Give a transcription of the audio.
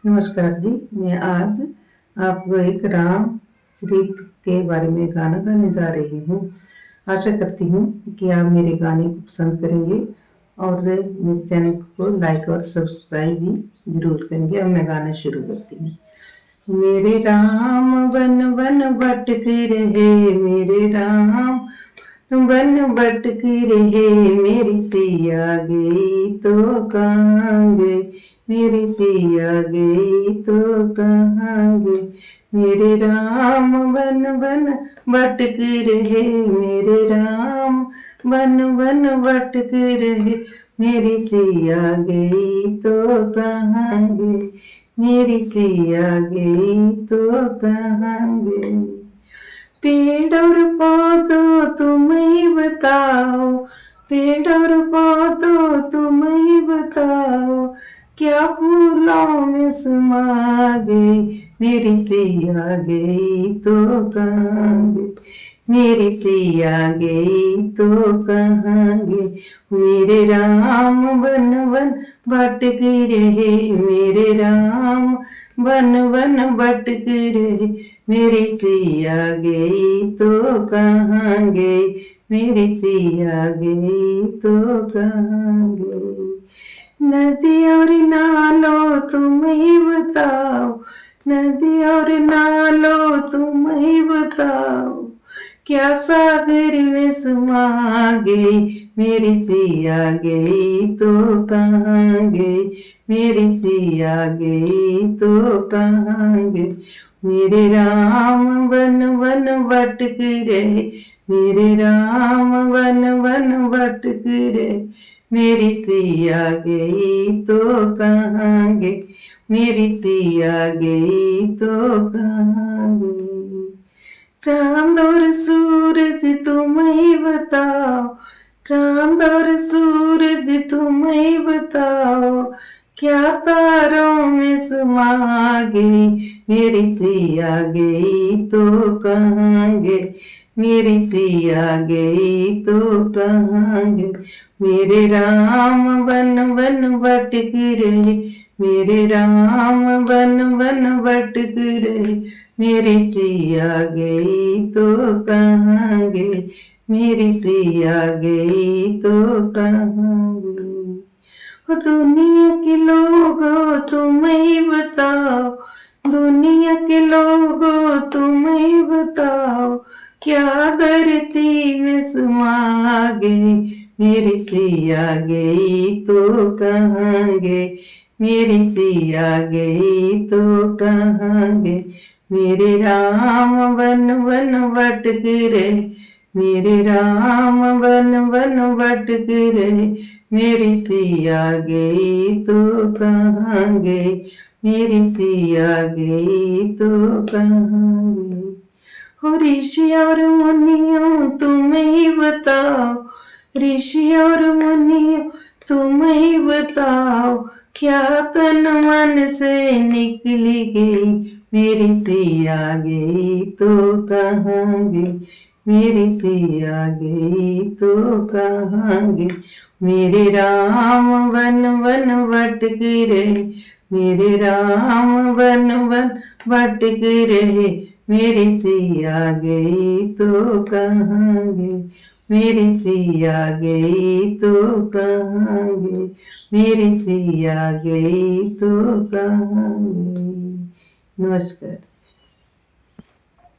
नमस्कार जी। मैं आज आपको एक राम चरित के बारे में गाना गाने जा रही हूँ। आशा करती हूँ कि आप मेरे गाने को पसंद करेंगे और मेरे चैनल को लाइक और सब्सक्राइब भी जरूर करेंगे। अब मैं गाना शुरू करती हूँ। मेरे राम वन वन भटक रहे, मेरे राम वन भटक रहे, मेरी सिया गई तो कहाँ गई, मेरी सिया गई तो कहाँ गई। मेरे राम वन वन भटक रहे, मेरे राम वन वन भटक रहे, मेरी सिया गई तो कहाँ गई, मेरी सिया गई तो कहाँ गई। पेड़ और पौधों तुम ही बताओ, पेड़ और पौधों तुम ही बताओ, क्या फूलों में समा गई, मेरी सिया गई तो कहाँ गई, मेरी सिया गई तो कहाँ गई। मेरे राम वन वन भटक रहे, मेरे राम वन वन भटक रहे, मेरी सिया गई तो कहाँ गई, मेरी सिया गई तो कहाँ गई। नदी और नालों तुम ही बताओ, नदी और नालों तुम ही बताओ, क्या सागर में समा गई, मेरी सिया गई तो कहाँ गई, मेरी सिया गई तो कहाँ गई। मेरे राम वन वन भटक रहे, मेरे राम वन वन भटक रहे, मेरी सिया गई तो कहाँ गई, मेरी सिया गई तो कहाँ गई। चांद और सूरज तुम ही बताओ, चांद और सूरज तुम ही बताओ, क्या तारों में समा गई, मेरी सिया गई तो कहाँ गई, मेरी सिया गई तो कहाँ गई। मेरे राम वन वन भटक रहे, मेरे राम वन वन भटक रहे, मेरी सिया गई तो कहाँ गई, मेरी सिया गई तो कहाँ गई। दुनिया के लोगों तुम ही बताओ, दुनिया के लोगों तुम ही बताओ, क्या धरती में समा गई, मेरी सिया गई तो कहाँ गई, मेरी सिया गई तो कहाँ गई। मेरे राम वन वन भटक रहे, मेरे राम वन वन भटक रहे, मेरी सिया गई तो कहाँ गई, मेरी सिया गई तो कहाँ गई। हो ऋषि और मुनियों तुम ही बताओ, ऋषि और मुनियों तुम ही बताओ, क्या तन मन से निकली गई, मेरी सिया गई तो कहाँ गई, मेरी सिया गई तो कहाँ गई। मेरे राम वन वन भटक रहे, मेरे राम वन वन भटक रहे, मेरी सिया गई तो कहाँ गई, मेरी सिया गई तो कहाँ गई, मेरी सिया गई तो कहाँ गई। नमस्कार।